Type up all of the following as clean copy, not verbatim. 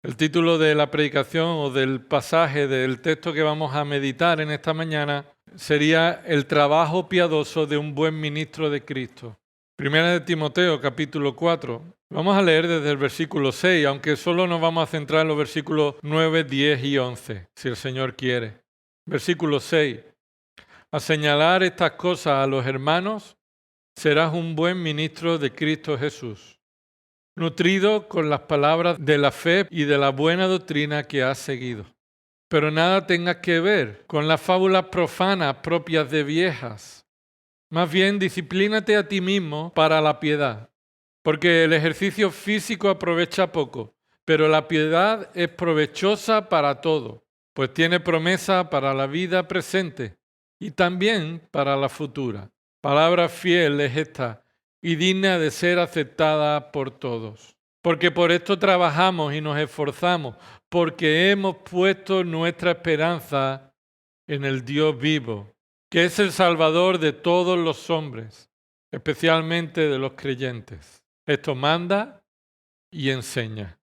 El título de la predicación o del pasaje del texto que vamos a meditar en esta mañana sería El trabajo piadoso de un buen ministro de Cristo. Primera de Timoteo, capítulo 4. Vamos a leer desde el versículo 6, aunque solo nos vamos a centrar en los versículos 9, 10 y 11, si el Señor quiere. Versículo 6. A señalar estas cosas a los hermanos, serás un buen ministro de Cristo Jesús, nutrido con las palabras de la fe y de la buena doctrina que has seguido. Pero nada tengas que ver con las fábulas profanas propias de viejas. Más bien, disciplínate a ti mismo para la piedad, porque el ejercicio físico aprovecha poco, pero la piedad es provechosa para todo, pues tiene promesa para la vida presente y también para la futura. Palabra fiel es esta y digna de ser aceptada por todos. Porque por esto trabajamos y nos esforzamos, porque hemos puesto nuestra esperanza en el Dios vivo, que es el Salvador de todos los hombres, especialmente de los creyentes. Esto manda y enseña.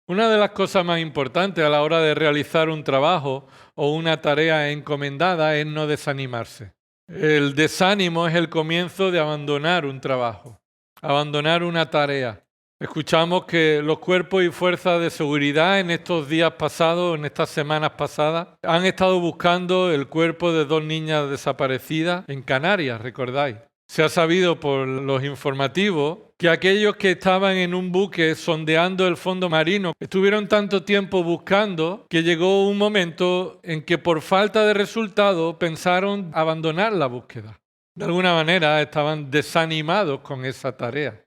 Una de las cosas más importantes a la hora de realizar un trabajo o una tarea encomendada es no desanimarse. El desánimo es el comienzo de abandonar un trabajo, abandonar una tarea. Escuchamos que los cuerpos y fuerzas de seguridad en estos días pasados, en estas semanas pasadas, han estado buscando el cuerpo de 2 niñas desaparecidas en Canarias, ¿recordáis? Se ha sabido por los informativos que aquellos que estaban en un buque sondeando el fondo marino estuvieron tanto tiempo buscando que llegó un momento en que por falta de resultado pensaron abandonar la búsqueda. De alguna manera estaban desanimados con esa tarea.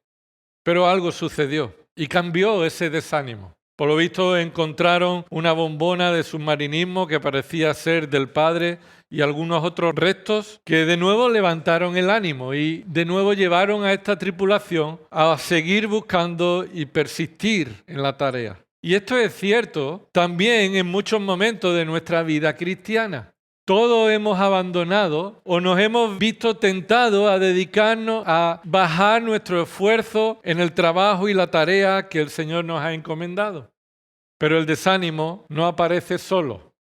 Pero algo sucedió y cambió ese desánimo. Por lo visto encontraron una bombona de submarinismo que parecía ser del padre y algunos otros restos que de nuevo levantaron el ánimo y de nuevo llevaron a esta tripulación a seguir buscando y persistir en la tarea. Y esto es cierto también en muchos momentos de nuestra vida cristiana. Todos hemos abandonado o nos hemos visto tentados a dedicarnos a bajar nuestro esfuerzo en el trabajo y la tarea que el Señor nos ha encomendado. Pero el desánimo no aparece solo.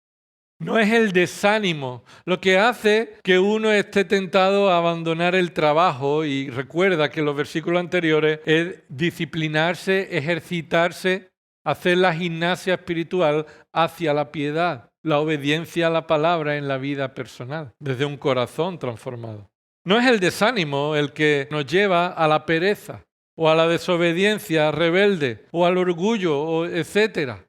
No es el desánimo lo que hace que uno esté tentado a abandonar el trabajo, y recuerda que en los versículos anteriores es disciplinarse, ejercitarse, hacer la gimnasia espiritual hacia la piedad, la obediencia a la palabra en la vida personal, desde un corazón transformado. No es el desánimo el que nos lleva a la pereza o a la desobediencia rebelde o al orgullo, etc.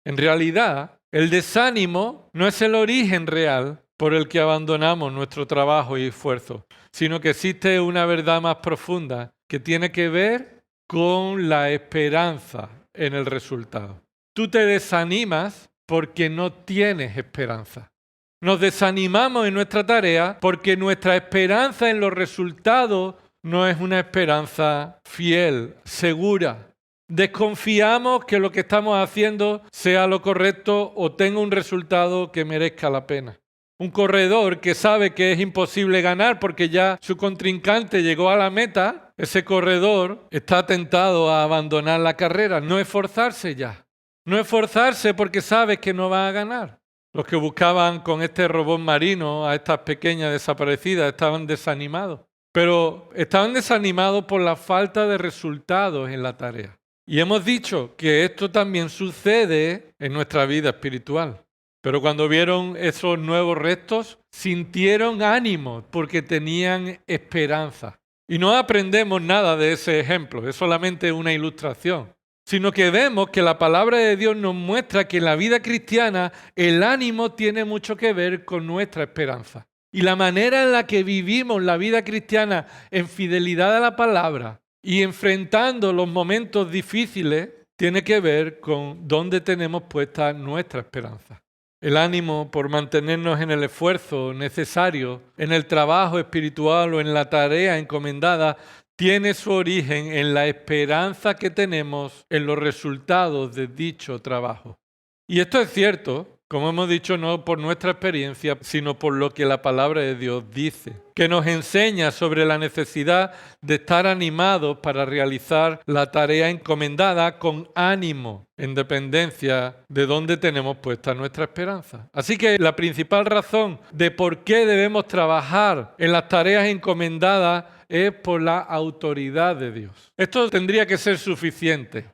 En realidad, el desánimo no es el origen real por el que abandonamos nuestro trabajo y esfuerzo, sino que existe una verdad más profunda que tiene que ver con la esperanza en el resultado. Tú te desanimas porque no tienes esperanza. Nos desanimamos en nuestra tarea porque nuestra esperanza en los resultados no es una esperanza fiel, segura. Desconfiamos que lo que estamos haciendo sea lo correcto o tenga un resultado que merezca la pena. Un corredor que sabe que es imposible ganar porque ya su contrincante llegó a la meta, ese corredor está tentado a abandonar la carrera, no esforzarse ya. No esforzarse porque sabe que no va a ganar. Los que buscaban con este robot marino a estas pequeñas desaparecidas estaban desanimados. Pero estaban desanimados por la falta de resultados en la tarea. Y hemos dicho que esto también sucede en nuestra vida espiritual. Pero cuando vieron esos nuevos restos, sintieron ánimo porque tenían esperanza. Y no aprendemos nada de ese ejemplo, es solamente una ilustración, sino que vemos que la palabra de Dios nos muestra que en la vida cristiana el ánimo tiene mucho que ver con nuestra esperanza. Y la manera en la que vivimos la vida cristiana en fidelidad a la palabra y enfrentando los momentos difíciles tiene que ver con dónde tenemos puesta nuestra esperanza. El ánimo por mantenernos en el esfuerzo necesario, en el trabajo espiritual o en la tarea encomendada, tiene su origen en la esperanza que tenemos en los resultados de dicho trabajo. Y esto es cierto Como hemos dicho, no por nuestra experiencia, sino por lo que la palabra de Dios dice, que nos enseña sobre la necesidad de estar animados para realizar la tarea encomendada con ánimo, en dependencia de dónde tenemos puesta nuestra esperanza. Así que la principal razón de por qué debemos trabajar en las tareas encomendadas es por la autoridad de Dios. Esto tendría que ser suficiente.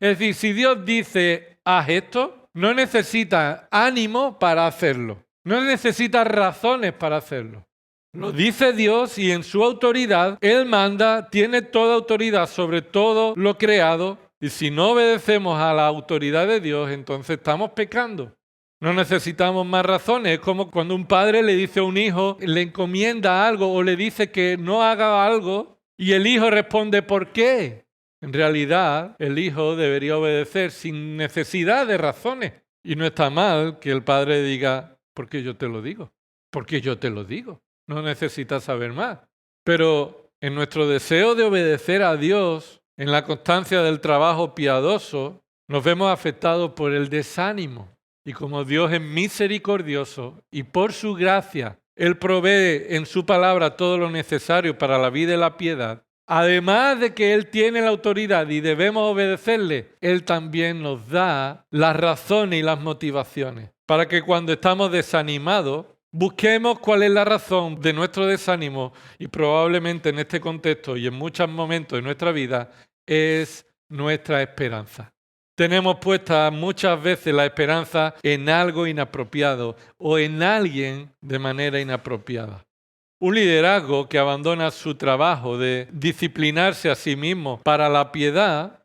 Es decir, si Dios dice, haz esto, no necesita ánimo para hacerlo. No necesita razones para hacerlo. Lo dice Dios y en su autoridad, Él manda, tiene toda autoridad sobre todo lo creado. Y si no obedecemos a la autoridad de Dios, entonces estamos pecando. No necesitamos más razones. Es como cuando un padre le dice a un hijo, le encomienda algo o le dice que no haga algo y el hijo responde, ¿por qué? En realidad, el hijo debería obedecer sin necesidad de razones. Y no está mal que el padre diga, porque yo te lo digo, porque yo te lo digo. No necesitas saber más. Pero en nuestro deseo de obedecer a Dios, en la constancia del trabajo piadoso, nos vemos afectados por el desánimo. Y como Dios es misericordioso y por su gracia, Él provee en su palabra todo lo necesario para la vida y la piedad, además de que Él tiene la autoridad y debemos obedecerle, Él también nos da las razones y las motivaciones para que cuando estamos desanimados, busquemos cuál es la razón de nuestro desánimo y probablemente en este contexto y en muchos momentos de nuestra vida es nuestra esperanza. Tenemos puesta muchas veces la esperanza en algo inapropiado o en alguien de manera inapropiada. Un liderazgo que abandona su trabajo de disciplinarse a sí mismo para la piedad,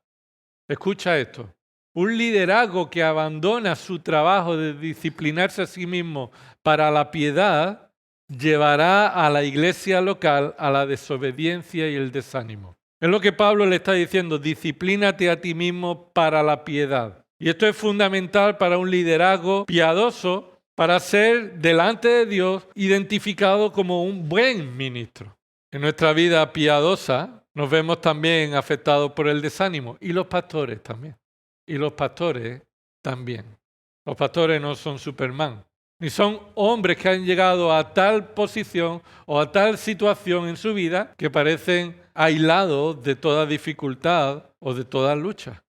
escucha esto, un liderazgo que abandona su trabajo de disciplinarse a sí mismo para la piedad, llevará a la iglesia local a la desobediencia y el desánimo. Es lo que Pablo le está diciendo, disciplínate a ti mismo para la piedad. Y esto es fundamental para un liderazgo piadoso, para ser delante de Dios identificado como un buen ministro. En nuestra vida piadosa nos vemos también afectados por el desánimo y los pastores también. Y los pastores también. Los pastores no son Superman, ni son hombres que han llegado a tal posición o a tal situación en su vida que parecen aislados de toda dificultad o de toda lucha.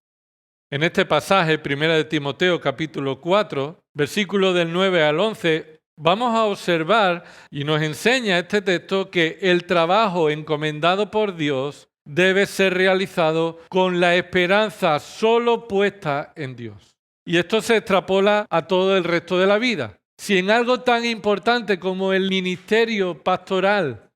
En este pasaje, 1 de Timoteo, capítulo 4, versículos del 9 al 11, vamos a observar y nos enseña este texto que el trabajo encomendado por Dios debe ser realizado con la esperanza solo puesta en Dios. Y esto se extrapola a todo el resto de la vida. Si en algo tan importante como el ministerio pastoral,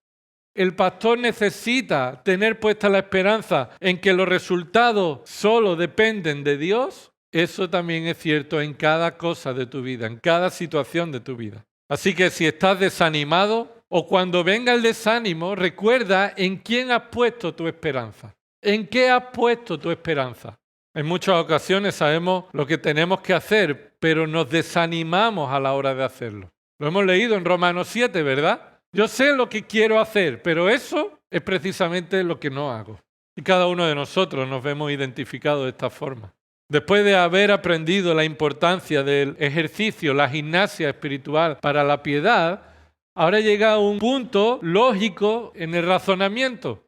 el pastor necesita tener puesta la esperanza en que los resultados solo dependen de Dios, eso también es cierto en cada cosa de tu vida, en cada situación de tu vida. Así que si estás desanimado o cuando venga el desánimo, recuerda en quién has puesto tu esperanza. ¿En qué has puesto tu esperanza? En muchas ocasiones sabemos lo que tenemos que hacer, pero nos desanimamos a la hora de hacerlo. Lo hemos leído en Romanos 7, ¿verdad? Yo sé lo que quiero hacer, pero eso es precisamente lo que no hago. Y cada uno de nosotros nos vemos identificados de esta forma. Después de haber aprendido la importancia del ejercicio, la gimnasia espiritual para la piedad, ahora llega un punto lógico en el razonamiento.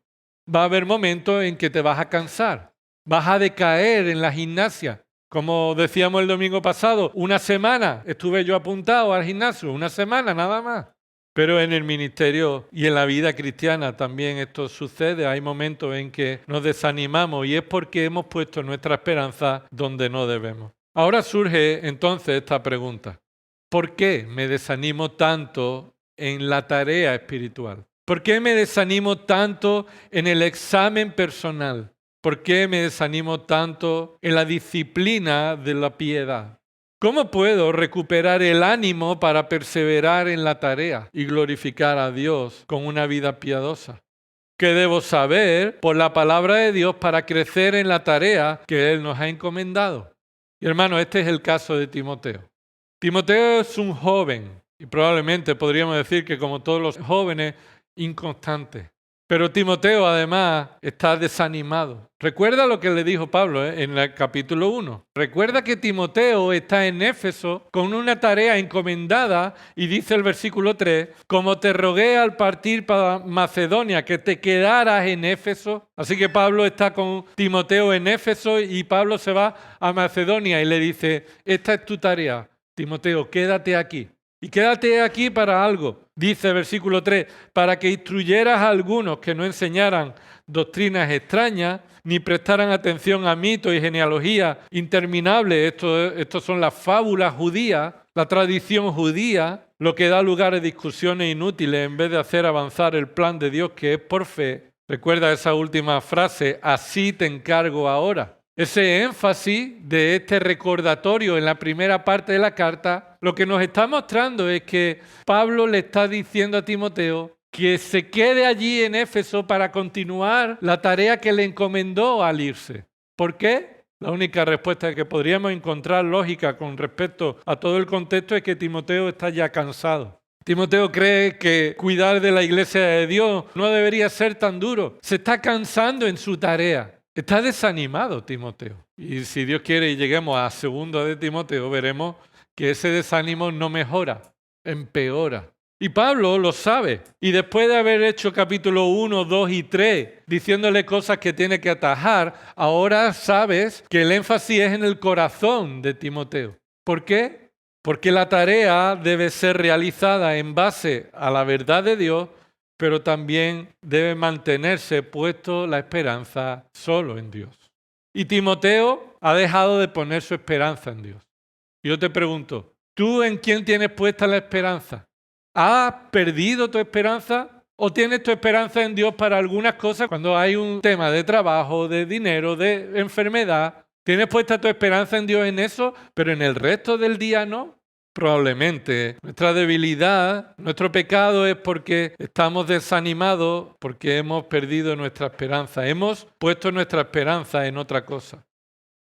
Va a haber momentos en que te vas a cansar, vas a decaer en la gimnasia. Como decíamos el domingo pasado, una semana estuve yo apuntado al gimnasio, una semana nada más. Pero en el ministerio y en la vida cristiana también esto sucede. Hay momentos en que nos desanimamos y es porque hemos puesto nuestra esperanza donde no debemos. Ahora surge entonces esta pregunta. ¿Por qué me desanimo tanto en la tarea espiritual? ¿Por qué me desanimo tanto en el examen personal? ¿Por qué me desanimo tanto en la disciplina de la piedad? ¿Cómo puedo recuperar el ánimo para perseverar en la tarea y glorificar a Dios con una vida piadosa? ¿Qué debo saber por la palabra de Dios para crecer en la tarea que Él nos ha encomendado? Y hermano, este es el caso de Timoteo. Timoteo es un joven y probablemente podríamos decir que como todos los jóvenes, inconstante. Pero Timoteo además está desanimado. Recuerda lo que le dijo Pablo en el capítulo 1. Recuerda que Timoteo está en Éfeso con una tarea encomendada y dice el versículo 3, como te rogué al partir para Macedonia que te quedaras en Éfeso. Así que Pablo está con Timoteo en Éfeso y Pablo se va a Macedonia y le dice, esta es tu tarea, Timoteo, quédate aquí. Y quédate aquí para algo, dice el versículo 3, para que instruyeras a algunos que no enseñaran doctrinas extrañas, ni prestaran atención a mitos y genealogías interminables. Estos son las fábulas judías, la tradición judía, lo que da lugar a discusiones inútiles en vez de hacer avanzar el plan de Dios que es por fe. Recuerda esa última frase, así te encargo ahora. Ese énfasis de este recordatorio en la primera parte de la carta, lo que nos está mostrando es que Pablo le está diciendo a Timoteo que se quede allí en Éfeso para continuar la tarea que le encomendó al irse. ¿Por qué? La única respuesta que podríamos encontrar lógica con respecto a todo el contexto es que Timoteo está ya cansado. Timoteo cree que cuidar de la iglesia de Dios no debería ser tan duro. Se está cansando en su tarea. Está desanimado Timoteo. Y si Dios quiere y lleguemos a 2 de Timoteo, veremos que ese desánimo no mejora, empeora. Y Pablo lo sabe. Y después de haber hecho capítulo 1, 2 y 3, diciéndole cosas que tiene que atajar, ahora sabes que el énfasis es en el corazón de Timoteo. ¿Por qué? Porque la tarea debe ser realizada en base a la verdad de Dios, pero también debe mantenerse puesto la esperanza solo en Dios. Y Timoteo ha dejado de poner su esperanza en Dios. Yo te pregunto, ¿tú en quién tienes puesta la esperanza? ¿Has perdido tu esperanza o tienes tu esperanza en Dios para algunas cosas? Cuando hay un tema de trabajo, de dinero, de enfermedad, ¿tienes puesta tu esperanza en Dios en eso, pero en el resto del día no? Probablemente nuestra debilidad, nuestro pecado es porque estamos desanimados, porque hemos perdido nuestra esperanza. Hemos puesto nuestra esperanza en otra cosa.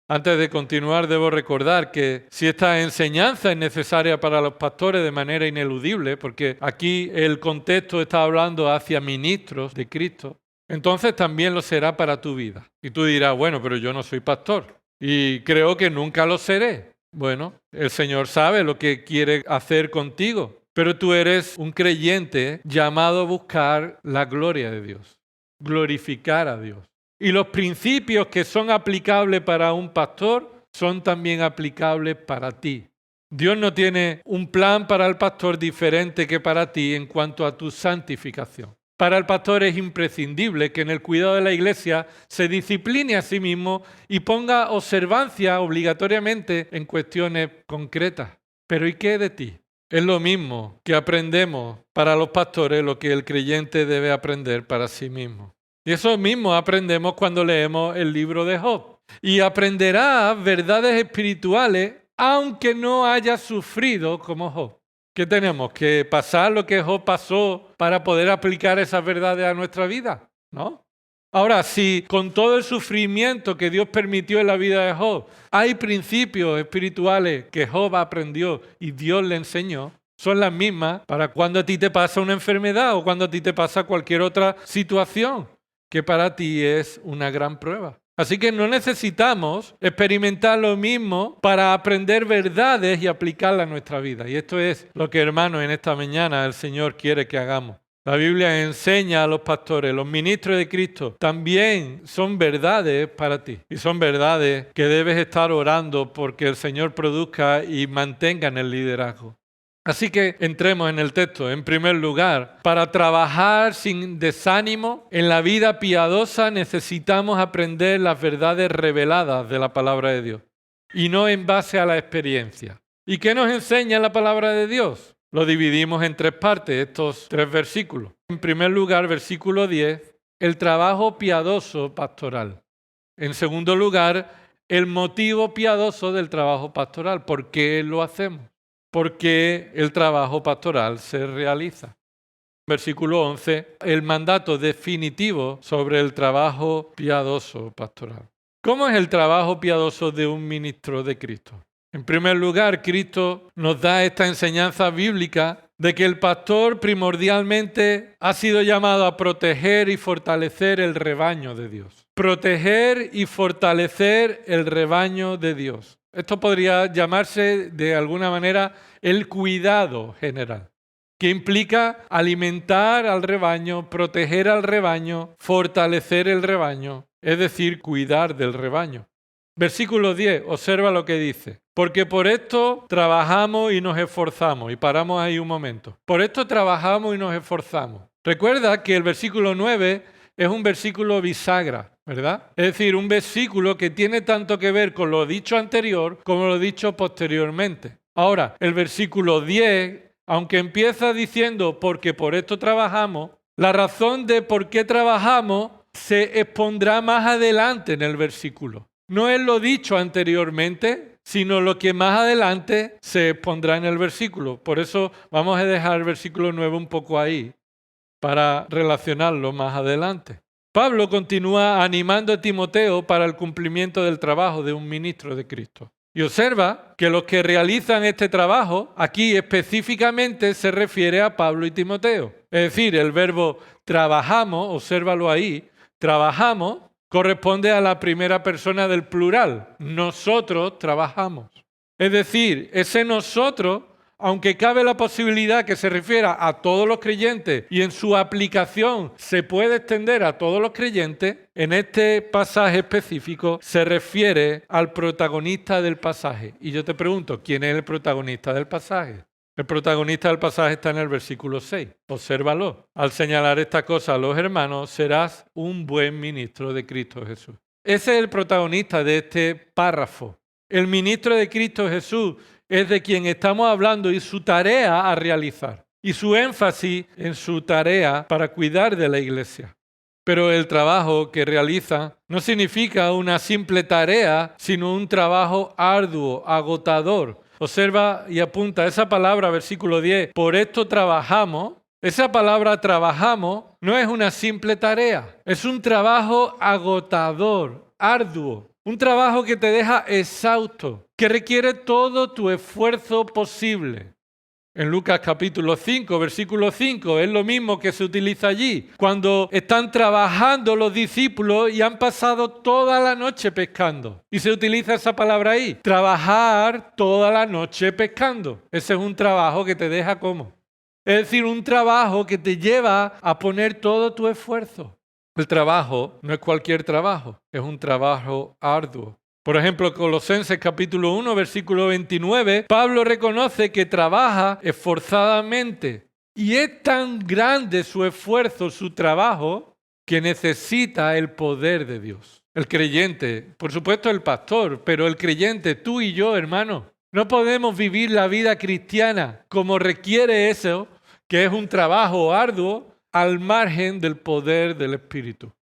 Antes de continuar, debo recordar que si esta enseñanza es necesaria para los pastores de manera ineludible, porque aquí el contexto está hablando hacia ministros de Cristo, entonces también lo será para tu vida. Y tú dirás, bueno, pero yo no soy pastor y creo que nunca lo seré. Bueno, el Señor sabe lo que quiere hacer contigo, pero tú eres un creyente llamado a buscar la gloria de Dios, glorificar a Dios. Y los principios que son aplicables para un pastor son también aplicables para ti. Dios no tiene un plan para el pastor diferente que para ti en cuanto a tu santificación. Para el pastor es imprescindible que en el cuidado de la iglesia se discipline a sí mismo y ponga observancia obligatoriamente en cuestiones concretas. Pero ¿y qué de ti? Es lo mismo que aprendemos para los pastores lo que el creyente debe aprender para sí mismo. Y eso mismo aprendemos cuando leemos el libro de Job. Y aprenderás verdades espirituales aunque no haya sufrido como Job. ¿Qué tenemos? ¿Que pasar lo que Job pasó para poder aplicar esas verdades a nuestra vida? ¿No? Ahora, si con todo el sufrimiento que Dios permitió en la vida de Job, hay principios espirituales que Job aprendió y Dios le enseñó, son las mismas para cuando a ti te pasa una enfermedad o cuando a ti te pasa cualquier otra situación, que para ti es una gran prueba. Así que no necesitamos experimentar lo mismo para aprender verdades y aplicarlas a nuestra vida. Y esto es lo que, hermanos, en esta mañana el Señor quiere que hagamos. La Biblia enseña a los pastores, los ministros de Cristo, también son verdades para ti. Y son verdades que debes estar orando porque el Señor produzca y mantenga en el liderazgo. Así que entremos en el texto. En primer lugar, para trabajar sin desánimo en la vida piadosa necesitamos aprender las verdades reveladas de la palabra de Dios y no en base a la experiencia. ¿Y qué nos enseña la palabra de Dios? Lo dividimos en 3 partes, estos 3 versículos. En primer lugar, versículo 10, el trabajo piadoso pastoral. En segundo lugar, el motivo piadoso del trabajo pastoral. ¿Por qué lo hacemos? Porque el trabajo pastoral se realiza. Versículo 11, el mandato definitivo sobre el trabajo piadoso pastoral. ¿Cómo es el trabajo piadoso de un ministro de Cristo? En primer lugar, Cristo nos da esta enseñanza bíblica de que el pastor primordialmente ha sido llamado a proteger y fortalecer el rebaño de Dios. Proteger y fortalecer el rebaño de Dios. Esto podría llamarse de alguna manera el cuidado general, que implica alimentar al rebaño, proteger al rebaño, fortalecer el rebaño, es decir, cuidar del rebaño. Versículo 10, observa lo que dice. Porque por esto trabajamos y nos esforzamos. Y paramos ahí un momento. Por esto trabajamos y nos esforzamos. Recuerda que el versículo 9 es un versículo bisagra, ¿verdad? Es decir, un versículo que tiene tanto que ver con lo dicho anterior como lo dicho posteriormente. Ahora, el versículo 10, aunque empieza diciendo porque por esto trabajamos, la razón de por qué trabajamos se expondrá más adelante en el versículo. No es lo dicho anteriormente, sino lo que más adelante se expondrá en el versículo. Por eso vamos a dejar el versículo 9 un poco ahí, para relacionarlo más adelante. Pablo continúa animando a Timoteo para el cumplimiento del trabajo de un ministro de Cristo. Y observa que los que realizan este trabajo, aquí específicamente se refiere a Pablo y Timoteo. Es decir, el verbo trabajamos, obsérvalo ahí, trabajamos, corresponde a la primera persona del plural. Nosotros trabajamos. Es decir, ese nosotros, aunque cabe la posibilidad que se refiera a todos los creyentes y en su aplicación se puede extender a todos los creyentes, en este pasaje específico se refiere al protagonista del pasaje. Y yo te pregunto, ¿quién es el protagonista del pasaje? El protagonista del pasaje está en el versículo 6. Obsérvalo. Al señalar esta cosa a los hermanos, serás un buen ministro de Cristo Jesús. Ese es el protagonista de este párrafo. El ministro de Cristo Jesús es de quien estamos hablando y su tarea a realizar. Y su énfasis en su tarea para cuidar de la iglesia. Pero el trabajo que realiza no significa una simple tarea, sino un trabajo arduo, agotador. Observa y apunta esa palabra, versículo 10, por esto trabajamos. Esa palabra trabajamos no es una simple tarea, es un trabajo agotador, arduo, un trabajo que te deja exhausto, que requiere todo tu esfuerzo posible. En Lucas capítulo 5, versículo 5, es lo mismo que se utiliza allí, cuando están trabajando los discípulos y han pasado toda la noche pescando. Y se utiliza esa palabra ahí, trabajar toda la noche pescando. Ese es un trabajo que te deja ¿cómo? Es decir, un trabajo que te lleva a poner todo tu esfuerzo. El trabajo no es cualquier trabajo, es un trabajo arduo. Por ejemplo, Colosenses capítulo 1, versículo 29, Pablo reconoce que trabaja esforzadamente y es tan grande su esfuerzo, su trabajo, que necesita el poder de Dios. El creyente, por supuesto el pastor, pero el creyente, tú y yo, hermano, no podemos vivir la vida cristiana como requiere eso, que es un trabajo arduo, al margen del poder del Espíritu.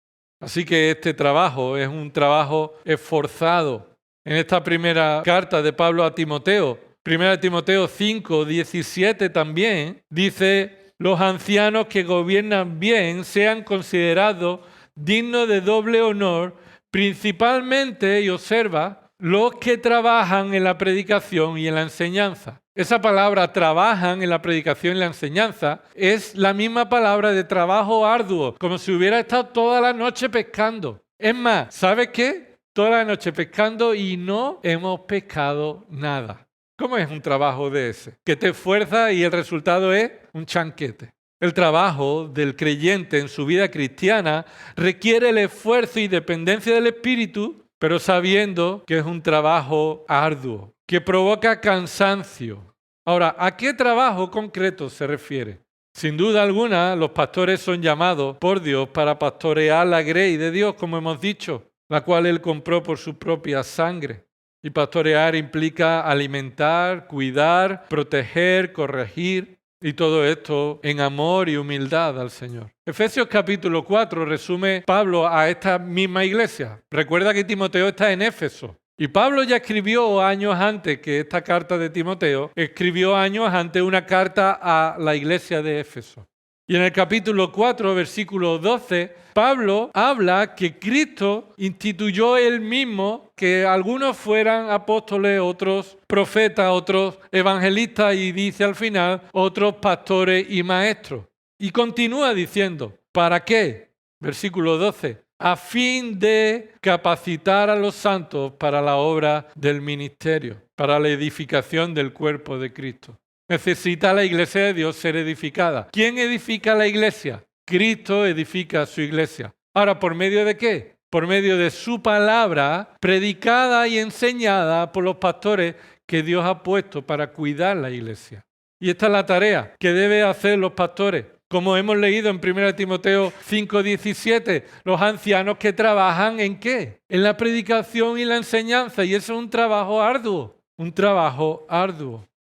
Así que este trabajo es un trabajo esforzado. En esta primera carta de Pablo a Timoteo, 1 Timoteo 5, 17 también, dice, los ancianos que gobiernan bien sean considerados dignos de doble honor, principalmente, y observa, los que trabajan en la predicación y en la enseñanza. Esa palabra trabajan en la predicación y la enseñanza es la misma palabra de trabajo arduo, como si hubiera estado toda la noche pescando. Es más, ¿sabes qué? Toda la noche pescando y no hemos pescado nada. ¿Cómo es un trabajo de ese? Que te esfuerza y el resultado es un chanquete. El trabajo del creyente en su vida cristiana requiere el esfuerzo y dependencia del Espíritu, pero sabiendo que es un trabajo arduo, que provoca cansancio. Ahora, ¿a qué trabajo concreto se refiere? Sin duda alguna, los pastores son llamados por Dios para pastorear la grey de Dios, como hemos dicho, la cual Él compró por su propia sangre. Y pastorear implica alimentar, cuidar, proteger, corregir, y todo esto en amor y humildad al Señor. Efesios capítulo 4 resume Pablo a esta misma iglesia. Recuerda que Timoteo está en Éfeso. Y Pablo ya escribió años antes que esta carta de Timoteo, escribió años antes una carta a la iglesia de Éfeso. Y en el capítulo 4, versículo 12, Pablo habla que Cristo instituyó él mismo que algunos fueran apóstoles, otros profetas, otros evangelistas y dice al final, otros pastores y maestros. Y continúa diciendo, ¿para qué? Versículo 12, a fin de capacitar a los santos para la obra del ministerio, para la edificación del cuerpo de Cristo. Necesita la iglesia de Dios ser edificada. ¿Quién edifica la iglesia? Cristo edifica su iglesia. Ahora, ¿por medio de qué? Por medio de su palabra predicada y enseñada por los pastores que Dios ha puesto para cuidar la iglesia. Y esta es la tarea que deben hacer los pastores. Como hemos leído en 1 Timoteo 5:17, los ancianos que trabajan ¿en qué? En la predicación y la enseñanza. Y eso es un trabajo arduo,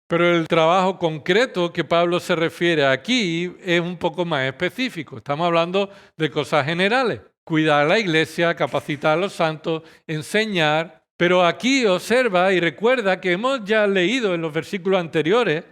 Pero el trabajo concreto que Pablo se refiere aquí es un poco más específico. Estamos hablando de cosas generales. Cuidar la iglesia, capacitar a los santos, enseñar. Pero aquí observa y recuerda que hemos ya leído en los versículos anteriores,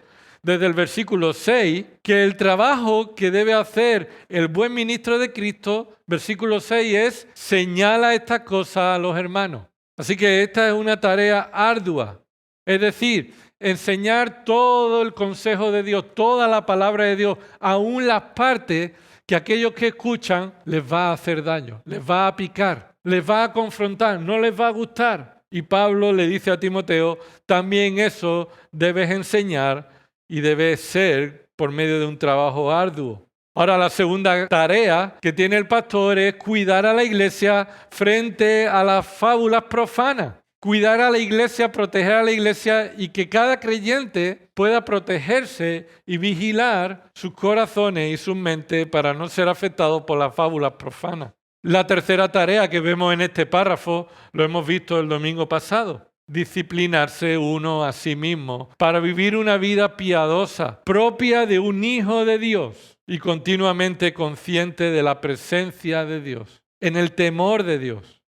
desde el versículo 6, que el trabajo que debe hacer el buen ministro de Cristo, versículo 6, es señala estas cosas a los hermanos. Así que esta es una tarea ardua. Es decir, enseñar todo el consejo de Dios, toda la palabra de Dios, aún las partes que aquellos que escuchan les va a hacer daño, les va a picar, les va a confrontar, no les va a gustar. Y Pablo le dice a Timoteo, también eso debes enseñar y debe ser por medio de un trabajo arduo. Ahora, la segunda tarea que tiene el pastor es cuidar a la iglesia frente a las fábulas profanas. Cuidar a la iglesia, proteger a la iglesia y que cada creyente pueda protegerse y vigilar sus corazones y sus mentes para no ser afectados por las fábulas profanas. La tercera tarea que vemos en este párrafo lo hemos visto el domingo pasado. Disciplinarse uno a sí mismo para vivir una vida piadosa, propia de un hijo de Dios y continuamente consciente de la presencia de Dios, en el temor de Dios.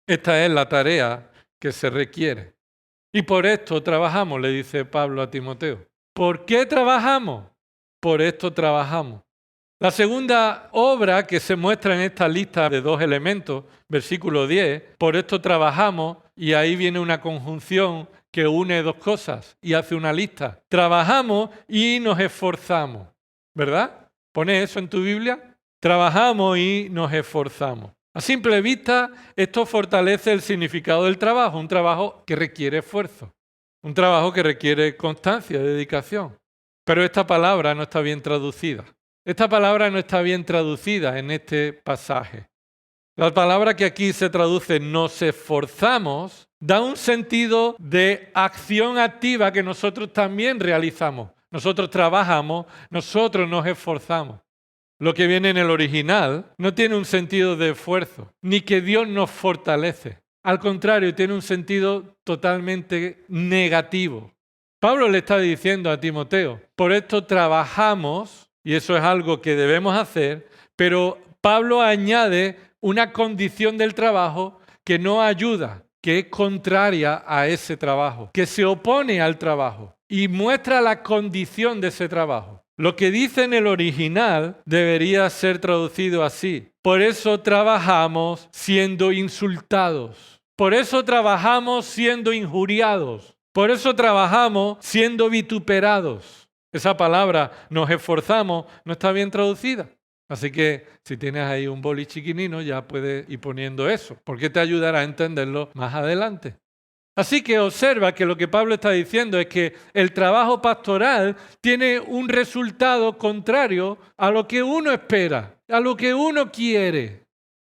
Esta es la tarea que se requiere. Y por esto trabajamos, le dice Pablo a Timoteo. ¿Por qué trabajamos? Por esto trabajamos. La segunda obra que se muestra en esta lista de dos elementos, versículo 10, por esto trabajamos, y ahí viene una conjunción que une dos cosas y hace una lista. Trabajamos y nos esforzamos, ¿verdad? ¿Pones eso en tu Biblia? Trabajamos y nos esforzamos. A simple vista, esto fortalece el significado del trabajo, un trabajo que requiere esfuerzo, un trabajo que requiere constancia, dedicación. Pero esta palabra no está bien traducida. Esta palabra no está bien traducida en este pasaje. La palabra que aquí se traduce nos esforzamos da un sentido de acción activa que nosotros también realizamos. Nosotros trabajamos, nosotros nos esforzamos. Lo que viene en el original no tiene un sentido de esfuerzo, ni que Dios nos fortalece. Al contrario, tiene un sentido totalmente negativo. Pablo le está diciendo a Timoteo, por esto trabajamos, y eso es algo que debemos hacer, pero Pablo añade una condición del trabajo que no ayuda, que es contraria a ese trabajo, que se opone al trabajo y muestra la condición de ese trabajo. Lo que dice en el original debería ser traducido así. Por eso trabajamos siendo insultados. Por eso trabajamos siendo injuriados. Por eso trabajamos siendo vituperados. Esa palabra, nos esforzamos, no está bien traducida. Así que si tienes ahí un boli chiquinino ya puedes ir poniendo eso, porque te ayudará a entenderlo más adelante. Así que observa que lo que Pablo está diciendo es que el trabajo pastoral tiene un resultado contrario a lo que uno espera, a lo que uno quiere.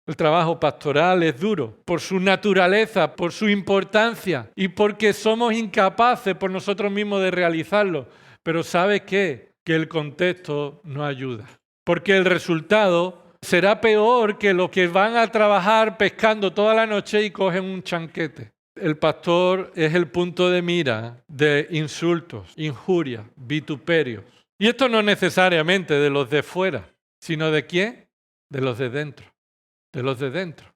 El trabajo pastoral es duro por su naturaleza, por su importancia y porque somos incapaces por nosotros mismos de realizarlo. Pero ¿sabes qué? Que el contexto no ayuda. Porque el resultado será peor que los que van a trabajar pescando toda la noche y cogen un chanquete. El pastor es el punto de mira de insultos, injurias, vituperios. Y esto no necesariamente de los de fuera, sino ¿de quién? De los de dentro. De los de dentro.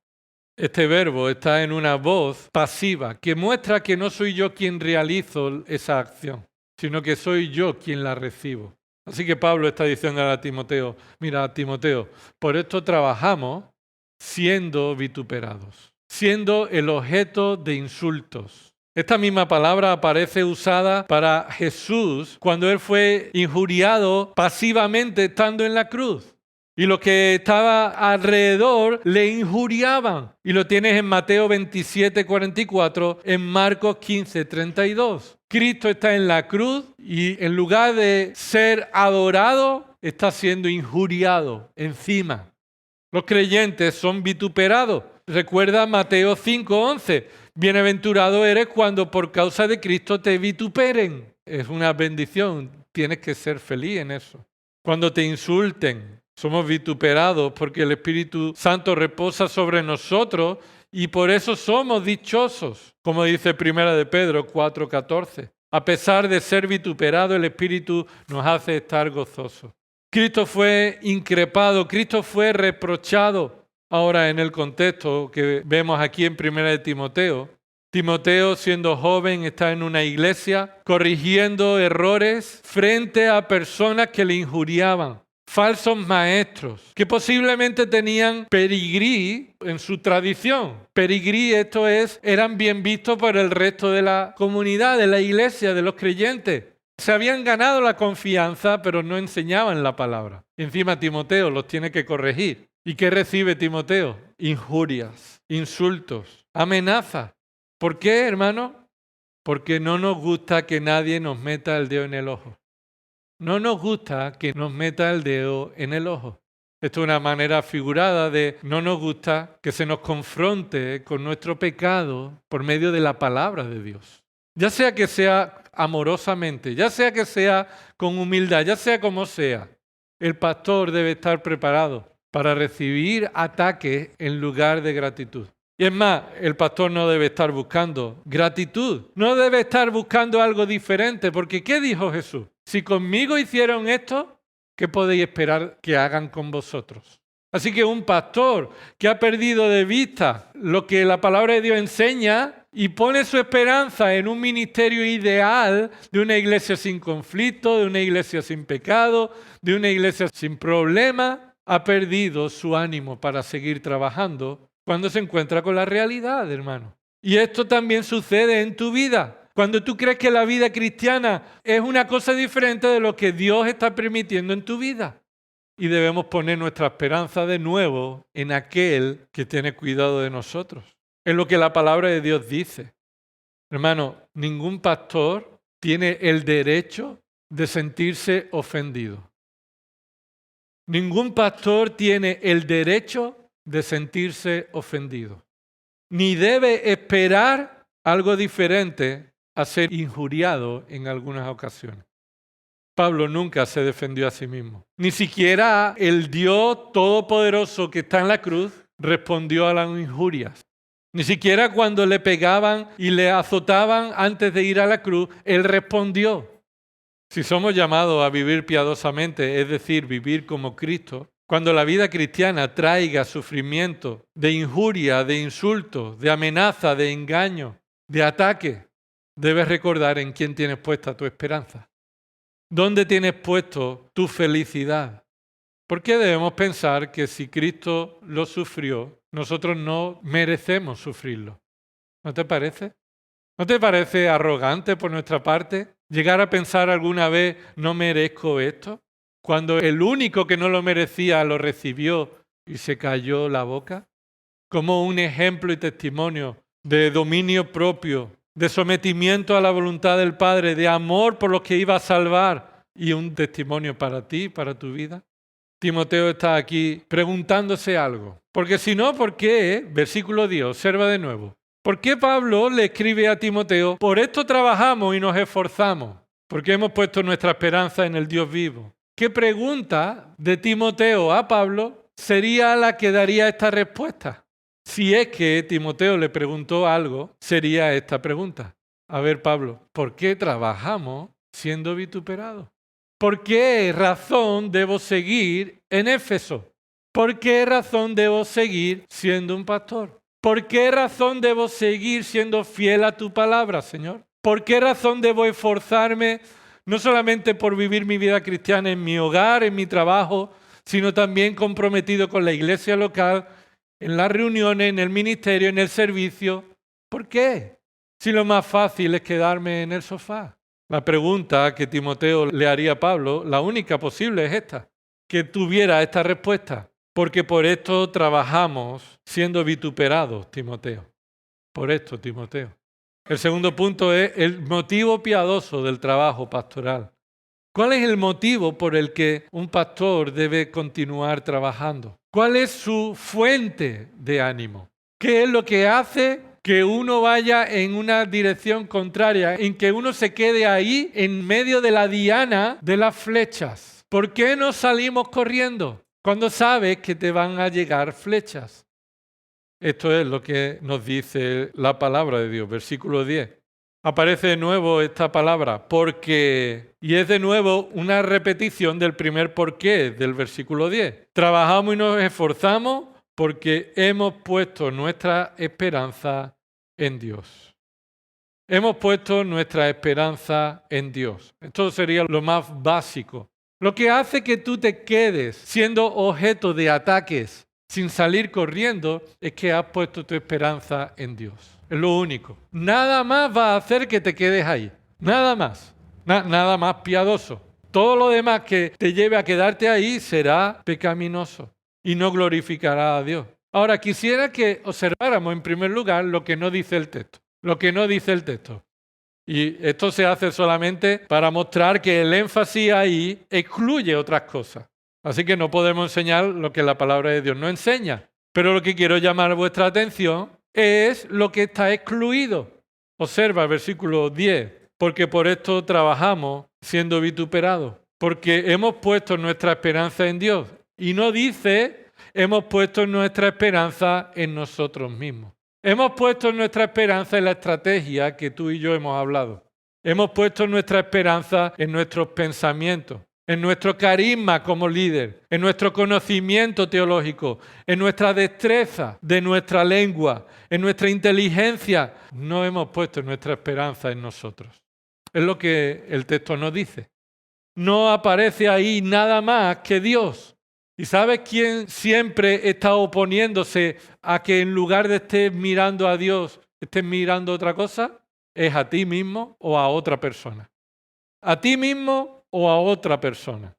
Este verbo está en una voz pasiva que muestra que no soy yo quien realizo esa acción, sino que soy yo quien la recibo. Así que Pablo está diciendo a Timoteo, mira, Timoteo, por esto trabajamos siendo vituperados, siendo el objeto de insultos. Esta misma palabra aparece usada para Jesús cuando él fue injuriado pasivamente estando en la cruz. Y los que estaban alrededor le injuriaban. Y lo tienes en Mateo 27:44, en Marcos 15:32. Cristo está en la cruz y en lugar de ser adorado, está siendo injuriado encima. Los creyentes son vituperados. Recuerda Mateo 5:11. Bienaventurado eres cuando por causa de Cristo te vituperen. Es una bendición. Tienes que ser feliz en eso. Cuando te insulten, somos vituperados porque el Espíritu Santo reposa sobre nosotros y por eso somos dichosos, como dice 1 de Pedro 4:14. A pesar de ser vituperado, el Espíritu nos hace estar gozosos. Cristo fue increpado, Cristo fue reprochado. Ahora, en el contexto que vemos aquí en 1 de Timoteo, Timoteo, siendo joven, está en una iglesia corrigiendo errores frente a personas que le injuriaban. Falsos maestros que posiblemente tenían pedigrí en su tradición. Pedigrí, esto es, eran bien vistos por el resto de la comunidad, de la iglesia, de los creyentes. Se habían ganado la confianza, pero no enseñaban la palabra. Encima Timoteo los tiene que corregir. ¿Y qué recibe Timoteo? Injurias, insultos, amenazas. ¿Por qué, hermano? Porque no nos gusta que nadie nos meta el dedo en el ojo. No nos gusta que nos meta el dedo en el ojo. Esto es una manera figurada de no nos gusta que se nos confronte con nuestro pecado por medio de la palabra de Dios. Ya sea que sea amorosamente, ya sea que sea con humildad, ya sea como sea, el pastor debe estar preparado para recibir ataques en lugar de gratitud. Y es más, el pastor no debe estar buscando gratitud, no debe estar buscando algo diferente, porque ¿qué dijo Jesús? Si conmigo hicieron esto, ¿qué podéis esperar que hagan con vosotros? Así que un pastor que ha perdido de vista lo que la palabra de Dios enseña y pone su esperanza en un ministerio ideal de una iglesia sin conflicto, de una iglesia sin pecado, de una iglesia sin problemas, ha perdido su ánimo para seguir trabajando cuando se encuentra con la realidad, hermano. Y esto también sucede en tu vida. Cuando tú crees que la vida cristiana es una cosa diferente de lo que Dios está permitiendo en tu vida. Y debemos poner nuestra esperanza de nuevo en aquel que tiene cuidado de nosotros. Es lo que la palabra de Dios dice. Hermano, ningún pastor tiene el derecho de sentirse ofendido. Ningún pastor tiene el derecho de sentirse ofendido. Ni debe esperar algo diferente a ser injuriado en algunas ocasiones. Pablo nunca se defendió a sí mismo. Ni siquiera el Dios todopoderoso que está en la cruz respondió a las injurias. Ni siquiera cuando le pegaban y le azotaban antes de ir a la cruz, él respondió. Si somos llamados a vivir piadosamente, es decir, vivir como Cristo, cuando la vida cristiana traiga sufrimiento de injuria, de insultos, de amenaza, de engaño, de ataque, debes recordar en quién tienes puesta tu esperanza. ¿Dónde tienes puesto tu felicidad? ¿Por qué debemos pensar que si Cristo lo sufrió, nosotros no merecemos sufrirlo? ¿No te parece? ¿No te parece arrogante por nuestra parte llegar a pensar alguna vez no merezco esto? Cuando el único que no lo merecía lo recibió y se cayó la boca. Como un ejemplo y testimonio de dominio propio, de sometimiento a la voluntad del Padre, de amor por los que iba a salvar y un testimonio para ti, para tu vida. Timoteo está aquí preguntándose algo. Porque si no, ¿por qué? Versículo 10, observa de nuevo. ¿Por qué Pablo le escribe a Timoteo? Por esto trabajamos y nos esforzamos, porque hemos puesto nuestra esperanza en el Dios vivo. ¿Qué pregunta de Timoteo a Pablo sería la que daría esta respuesta? Si es que Timoteo le preguntó algo, sería esta pregunta. A ver, Pablo, ¿por qué trabajamos siendo vituperados? ¿Por qué razón debo seguir en Éfeso? ¿Por qué razón debo seguir siendo un pastor? ¿Por qué razón debo seguir siendo fiel a tu palabra, Señor? ¿Por qué razón debo esforzarme no solamente por vivir mi vida cristiana en mi hogar, en mi trabajo, sino también comprometido con la iglesia local, en las reuniones, en el ministerio, en el servicio. ¿Por qué? Si lo más fácil es quedarme en el sofá. La pregunta que Timoteo le haría a Pablo, la única posible es esta, que tuviera esta respuesta. Porque por esto trabajamos siendo vituperados, Timoteo. Por esto, Timoteo. El segundo punto es el motivo piadoso del trabajo pastoral. ¿Cuál es el motivo por el que un pastor debe continuar trabajando? ¿Cuál es su fuente de ánimo? ¿Qué es lo que hace que uno vaya en una dirección contraria, en que uno se quede ahí en medio de la diana de las flechas? ¿Por qué no salimos corriendo cuando sabes que te van a llegar flechas? Esto es lo que nos dice la palabra de Dios, versículo 10. Aparece de nuevo esta palabra, porque, y es de nuevo una repetición del primer porqué del versículo 10. Trabajamos y nos esforzamos porque hemos puesto nuestra esperanza en Dios. Hemos puesto nuestra esperanza en Dios. Esto sería lo más básico. Lo que hace que tú te quedes siendo objeto de ataques sin salir corriendo es que has puesto tu esperanza en Dios. Es lo único. Nada más va a hacer que te quedes ahí. Nada más. Nada más piadoso. Todo lo demás que te lleve a quedarte ahí será pecaminoso y no glorificará a Dios. Ahora, quisiera que observáramos en primer lugar lo que no dice el texto. Lo que no dice el texto. Y esto se hace solamente para mostrar que el énfasis ahí excluye otras cosas. Así que no podemos enseñar lo que la palabra de Dios no enseña. Pero lo que quiero llamar vuestra atención es lo que está excluido. Observa el versículo 10. Porque por esto trabajamos siendo vituperados. Porque hemos puesto nuestra esperanza en Dios. Y no dice, hemos puesto nuestra esperanza en nosotros mismos. Hemos puesto nuestra esperanza en la estrategia que tú y yo hemos hablado. Hemos puesto nuestra esperanza en nuestros pensamientos, en nuestro carisma como líder, en nuestro conocimiento teológico, en nuestra destreza de nuestra lengua, en nuestra inteligencia. No hemos puesto nuestra esperanza en nosotros. Es lo que el texto nos dice. No aparece ahí nada más que Dios. ¿Y sabes quién siempre está oponiéndose a que en lugar de estés mirando a Dios, estés mirando otra cosa? Es a ti mismo o a otra persona. A ti mismo o a otra persona.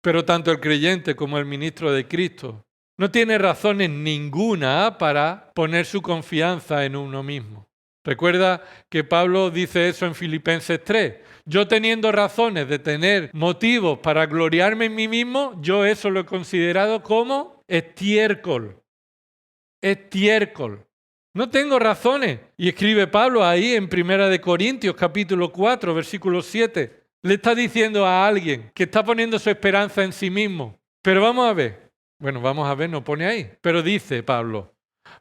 Pero tanto el creyente como el ministro de Cristo no tiene razones ninguna para poner su confianza en uno mismo. Recuerda que Pablo dice eso en Filipenses 3. Yo teniendo razones de tener motivos para gloriarme en mí mismo, yo eso lo he considerado como estiércol. Estiércol. No tengo razones. Y escribe Pablo ahí en 1 Corintios capítulo 4, versículo 7. Le está diciendo a alguien que está poniendo su esperanza en sí mismo. Pero vamos a ver. Bueno, vamos a ver, no pone ahí. Pero dice Pablo,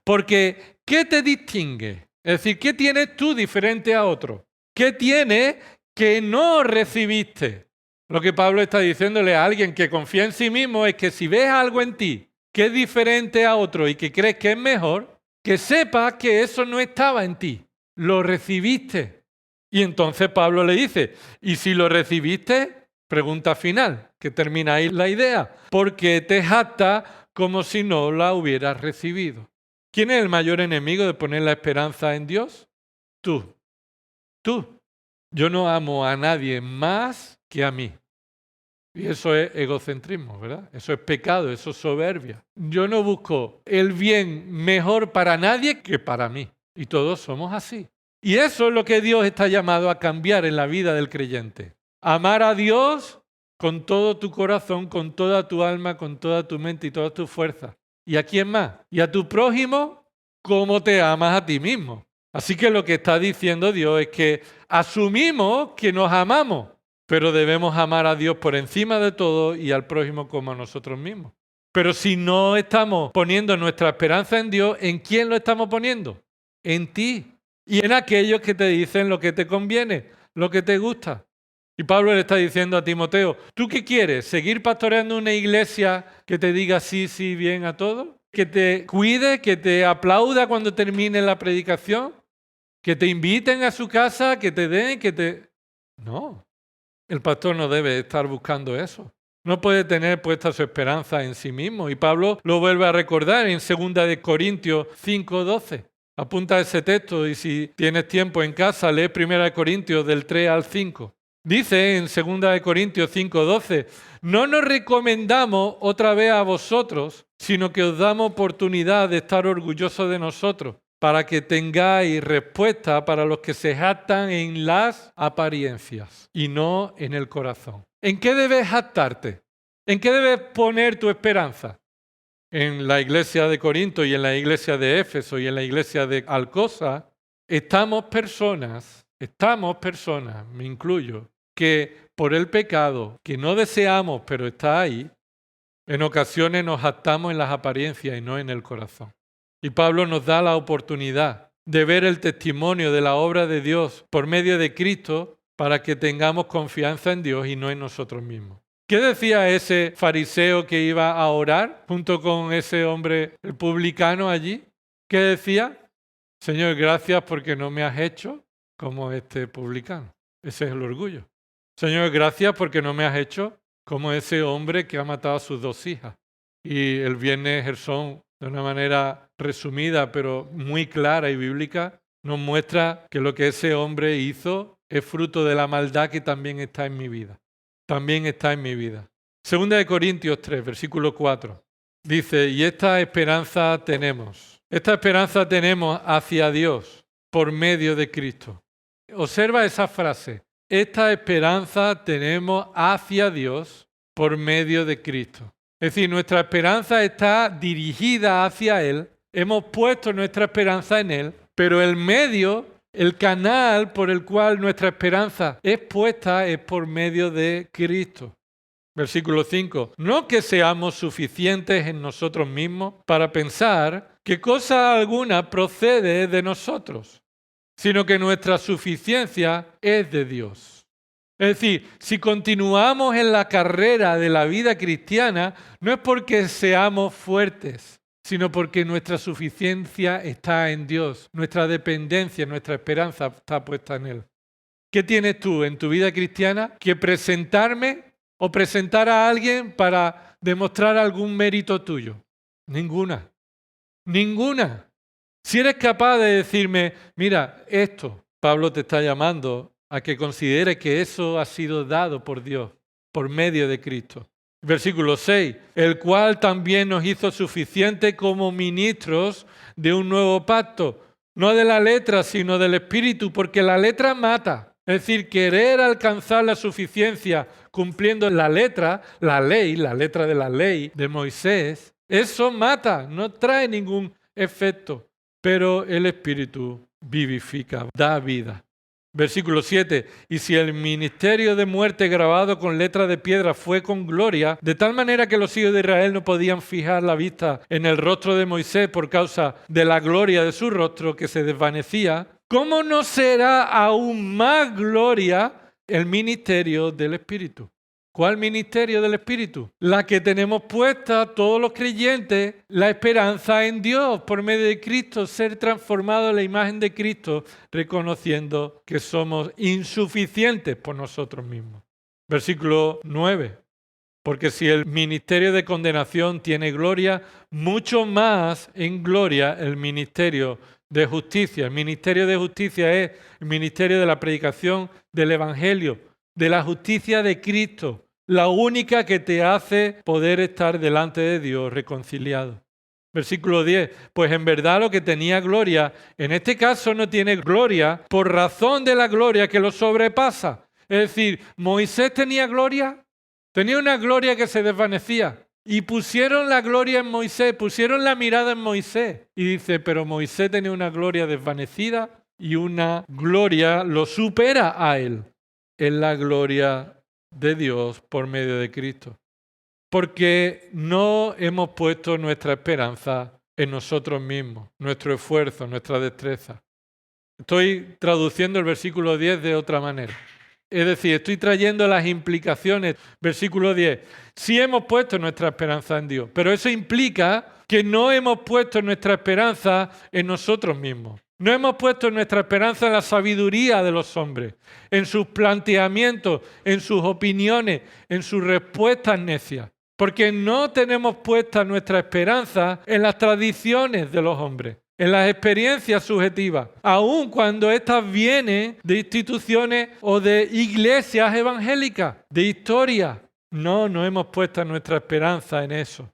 porque ¿qué te distingue? Es decir, ¿qué tienes tú diferente a otro? ¿Qué tienes que no recibiste? Lo que Pablo está diciéndole a alguien que confía en sí mismo es que si ves algo en ti que es diferente a otro y que crees que es mejor, que sepas que eso no estaba en ti, lo recibiste. Y entonces Pablo le dice, ¿y si lo recibiste? Pregunta final, que termina ahí la idea. ¿Por qué te jactas como si no la hubieras recibido? ¿Quién es el mayor enemigo de poner la esperanza en Dios? Tú. Tú. Yo no amo a nadie más que a mí. Y eso es egocentrismo, ¿verdad? Eso es pecado, eso es soberbia. Yo no busco el bien mejor para nadie que para mí. Y todos somos así. Y eso es lo que Dios está llamado a cambiar en la vida del creyente. Amar a Dios con todo tu corazón, con toda tu alma, con toda tu mente y todas tus fuerzas. ¿Y a quién más? Y a tu prójimo como te amas a ti mismo. Así que lo que está diciendo Dios es que asumimos que nos amamos, pero debemos amar a Dios por encima de todo y al prójimo como a nosotros mismos. Pero si no estamos poniendo nuestra esperanza en Dios, ¿en quién lo estamos poniendo? En ti y en aquellos que te dicen lo que te conviene, lo que te gusta. Y Pablo le está diciendo a Timoteo, ¿tú qué quieres? ¿Seguir pastoreando una iglesia que te diga sí, sí, bien a todo? ¿Que te cuide, que te aplauda cuando termine la predicación? ¿Que te inviten a su casa, que te den, que te...? No. El pastor no debe estar buscando eso. No puede tener puesta su esperanza en sí mismo. Y Pablo lo vuelve a recordar en 2 Corintios 5:12. Apunta ese texto y si tienes tiempo en casa, lee 1 Corintios del 3 al 5. Dice en 2 Corintios 5:12, no nos recomendamos otra vez a vosotros, sino que os damos oportunidad de estar orgullosos de nosotros, para que tengáis respuesta para los que se jactan en las apariencias y no en el corazón. ¿En qué debes jactarte? ¿En qué debes poner tu esperanza? En la iglesia de Corinto y en la iglesia de Éfeso y en la iglesia de Alcosa, estamos personas, me incluyo, que por el pecado que no deseamos pero está ahí, en ocasiones nos jactamos en las apariencias y no en el corazón. Y Pablo nos da la oportunidad de ver el testimonio de la obra de Dios por medio de Cristo para que tengamos confianza en Dios y no en nosotros mismos. ¿Qué decía ese fariseo que iba a orar junto con ese hombre, el publicano allí? ¿Qué decía? Señor, gracias porque no me has hecho como este publicano. Ese es el orgullo. Señor, gracias porque no me has hecho como ese hombre que ha matado a sus 2 hijas. Y el viernes Gersón, de una manera resumida pero muy clara y bíblica, nos muestra que lo que ese hombre hizo es fruto de la maldad que también está en mi vida. También está en mi vida. 2 Corintios 3, versículo 4. Dice, y esta esperanza tenemos. Esta esperanza tenemos hacia Dios por medio de Cristo. Observa esa frase. Esta esperanza tenemos hacia Dios por medio de Cristo. Es decir, nuestra esperanza está dirigida hacia Él. Hemos puesto nuestra esperanza en Él, pero el medio, el canal por el cual nuestra esperanza es puesta es por medio de Cristo. Versículo 5. No que seamos suficientes en nosotros mismos para pensar que cosa alguna procede de nosotros, sino que nuestra suficiencia es de Dios. Es decir, si continuamos en la carrera de la vida cristiana, no es porque seamos fuertes, sino porque nuestra suficiencia está en Dios, nuestra dependencia, nuestra esperanza está puesta en Él. ¿Qué tienes tú en tu vida cristiana? ¿Que presentarme o presentar a alguien para demostrar algún mérito tuyo? Ninguna. Ninguna. Si eres capaz de decirme, mira, esto, Pablo te está llamando a que consideres que eso ha sido dado por Dios, por medio de Cristo. Versículo 6, el cual también nos hizo suficiente como ministros de un nuevo pacto, no de la letra, sino del Espíritu, porque la letra mata. Es decir, querer alcanzar la suficiencia cumpliendo la letra, la ley, la letra de la ley de Moisés, eso mata, no trae ningún efecto. Pero el Espíritu vivifica, da vida. Versículo 7, y si el ministerio de muerte grabado con letra de piedra fue con gloria, de tal manera que los hijos de Israel no podían fijar la vista en el rostro de Moisés por causa de la gloria de su rostro que se desvanecía, ¿cómo no será aún más gloria el ministerio del Espíritu? ¿Cuál ministerio del Espíritu? La que tenemos puesta todos los creyentes, la esperanza en Dios por medio de Cristo, ser transformados en la imagen de Cristo, reconociendo que somos insuficientes por nosotros mismos. Versículo 9. Porque si el ministerio de condenación tiene gloria, mucho más en gloria el ministerio de justicia. El ministerio de justicia es el ministerio de la predicación del Evangelio, de la justicia de Cristo, la única que te hace poder estar delante de Dios reconciliado. Versículo 10, pues en verdad lo que tenía gloria, en este caso no tiene gloria por razón de la gloria que lo sobrepasa. Es decir, Moisés tenía gloria, tenía una gloria que se desvanecía y pusieron la gloria en Moisés, pusieron la mirada en Moisés. Y dice, pero Moisés tenía una gloria desvanecida y una gloria lo supera a él. Es la gloria de Dios por medio de Cristo. Porque no hemos puesto nuestra esperanza en nosotros mismos, nuestro esfuerzo, nuestra destreza. Estoy traduciendo el versículo 10 de otra manera. Es decir, estoy trayendo las implicaciones. Versículo 10. Sí hemos puesto nuestra esperanza en Dios, pero eso implica que no hemos puesto nuestra esperanza en nosotros mismos. No hemos puesto nuestra esperanza en la sabiduría de los hombres, en sus planteamientos, en sus opiniones, en sus respuestas necias. Porque no tenemos puesta nuestra esperanza en las tradiciones de los hombres, en las experiencias subjetivas, aun cuando estas vienen de instituciones o de iglesias evangélicas, de historia. No hemos puesto nuestra esperanza en eso.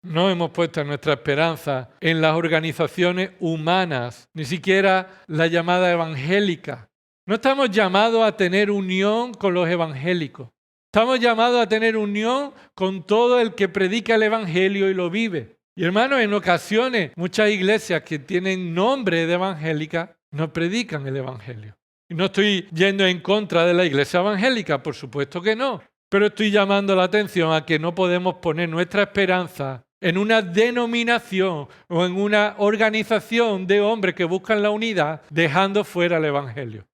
No hemos puesto nuestra esperanza en las organizaciones humanas, ni siquiera la llamada evangélica. No estamos llamados a tener unión con los evangélicos. Estamos llamados a tener unión con todo el que predica el evangelio y lo vive. Y hermanos, en ocasiones muchas iglesias que tienen nombre de evangélica no predican el evangelio. Y no estoy yendo en contra de la iglesia evangélica, por supuesto que no. Pero estoy llamando la atención a que no podemos poner nuestra esperanza en una denominación o en una organización de hombres que buscan la unidad, dejando fuera el evangelio.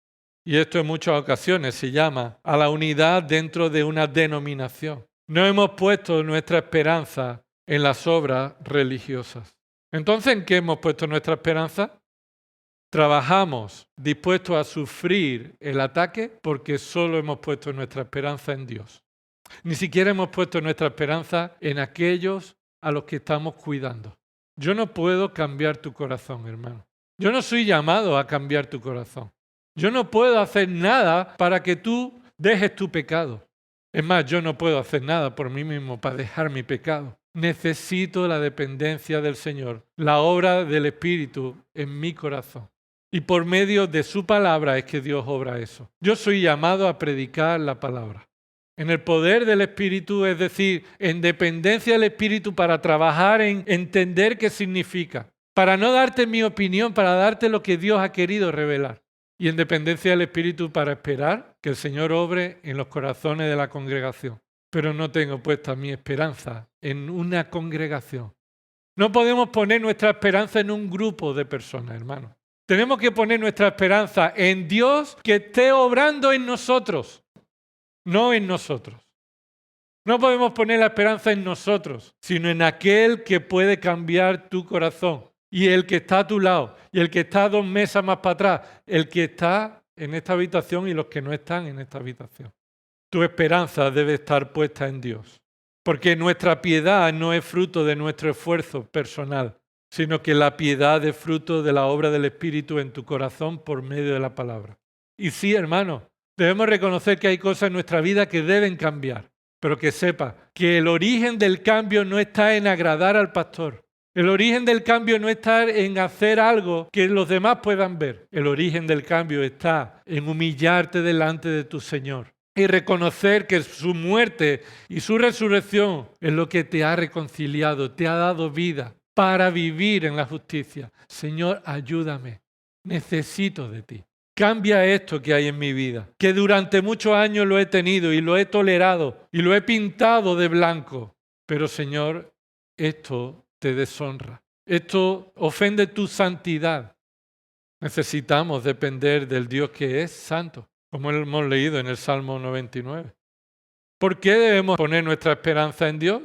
Y esto en muchas ocasiones se llama a la unidad dentro de una denominación. No hemos puesto nuestra esperanza en las obras religiosas. Entonces, ¿en qué hemos puesto nuestra esperanza? Trabajamos dispuestos a sufrir el ataque porque solo hemos puesto nuestra esperanza en Dios. Ni siquiera hemos puesto nuestra esperanza en aquellos a los que estamos cuidando. Yo no puedo cambiar tu corazón, hermano. Yo no soy llamado a cambiar tu corazón. Yo no puedo hacer nada para que tú dejes tu pecado. Es más, yo no puedo hacer nada por mí mismo para dejar mi pecado. Necesito la dependencia del Señor, la obra del Espíritu en mi corazón. Y por medio de su palabra es que Dios obra eso. Yo soy llamado a predicar la palabra. En el poder del Espíritu, es decir, en dependencia del Espíritu para trabajar en entender qué significa. Para no darte mi opinión, para darte lo que Dios ha querido revelar. Y en dependencia del Espíritu para esperar que el Señor obre en los corazones de la congregación. Pero no tengo puesta mi esperanza en una congregación. No podemos poner nuestra esperanza en un grupo de personas, hermanos. Tenemos que poner nuestra esperanza en Dios que esté obrando en nosotros, no en nosotros. No podemos poner la esperanza en nosotros, sino en aquel que puede cambiar tu corazón. Y el que está a tu lado, y el que está 2 mesas más para atrás, el que está en esta habitación y los que no están en esta habitación. Tu esperanza debe estar puesta en Dios, porque nuestra piedad no es fruto de nuestro esfuerzo personal, sino que la piedad es fruto de la obra del Espíritu en tu corazón por medio de la palabra. Y sí, hermanos, debemos reconocer que hay cosas en nuestra vida que deben cambiar, pero que sepa que el origen del cambio no está en agradar al pastor. El origen del cambio no está en hacer algo que los demás puedan ver. El origen del cambio está en humillarte delante de tu Señor y reconocer que su muerte y su resurrección es lo que te ha reconciliado, te ha dado vida para vivir en la justicia. Señor, ayúdame. Necesito de ti. Cambia esto que hay en mi vida, que durante muchos años lo he tenido y lo he tolerado y lo he pintado de blanco. Pero, Señor, esto te deshonra. Esto ofende tu santidad. Necesitamos depender del Dios que es santo, como hemos leído en el Salmo 99. ¿Por qué debemos poner nuestra esperanza en Dios?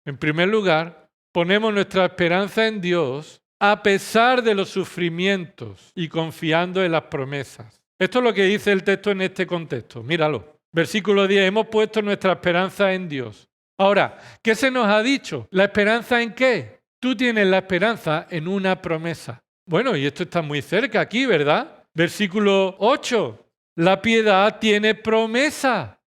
En primer lugar, ponemos nuestra esperanza en Dios a pesar de los sufrimientos y confiando en las promesas. Esto es lo que dice el texto en este contexto. Míralo. Versículo 10. Hemos puesto nuestra esperanza en Dios. Ahora, ¿qué se nos ha dicho? ¿La esperanza en qué? Tú tienes la esperanza en una promesa. Bueno, y esto está muy cerca aquí, ¿verdad? Versículo 8. La piedad tiene promesa.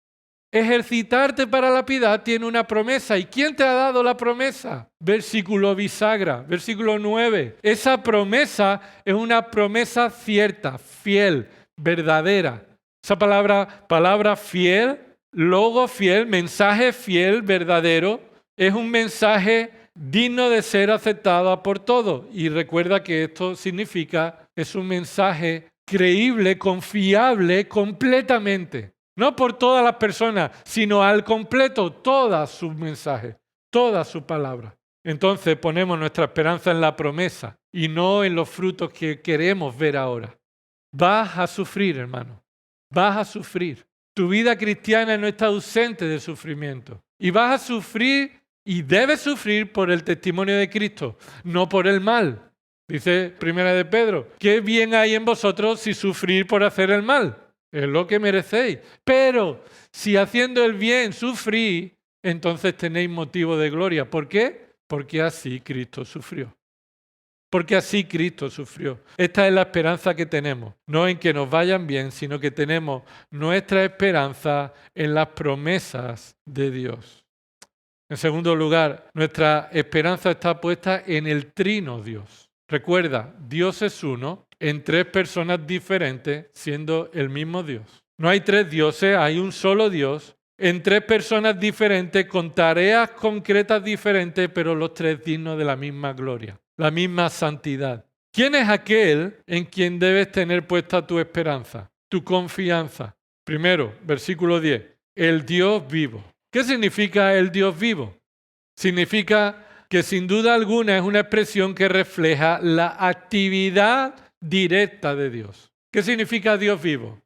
Ejercitarte para la piedad tiene una promesa. ¿Y quién te ha dado la promesa? Versículo bisagra, versículo 9. Esa promesa es una promesa cierta, fiel, verdadera. Esa palabra fiel, logo fiel, mensaje fiel, verdadero, es un mensaje digno de ser aceptado por todos. Y recuerda que esto significa, es un mensaje creíble, confiable completamente. No por todas las personas, sino al completo, todas sus mensajes, toda su palabra. Entonces ponemos nuestra esperanza en la promesa y no en los frutos que queremos ver ahora. Vas a sufrir, hermano. Vas a sufrir. Tu vida cristiana no está ausente de sufrimiento. Y vas a sufrir y debes sufrir por el testimonio de Cristo, no por el mal. Dice Primera de Pedro, ¿qué bien hay en vosotros si sufrir por hacer el mal? Es lo que merecéis. Pero si haciendo el bien sufrís, entonces tenéis motivo de gloria. ¿Por qué? Porque así Cristo sufrió. Porque así Cristo sufrió. Esta es la esperanza que tenemos. No en que nos vayan bien, sino que tenemos nuestra esperanza en las promesas de Dios. En segundo lugar, nuestra esperanza está puesta en el trino Dios. Recuerda, Dios es uno en tres personas diferentes, siendo el mismo Dios. No hay tres dioses, hay un solo Dios, en tres personas diferentes, con tareas concretas diferentes, pero los tres dignos de la misma gloria, la misma santidad. ¿Quién es aquel en quien debes tener puesta tu esperanza, tu confianza? Primero, versículo 10, el Dios vivo. ¿Qué significa el Dios vivo? Significa que sin duda alguna es una expresión que refleja la actividad directa de Dios. ¿Qué significa Dios vivo?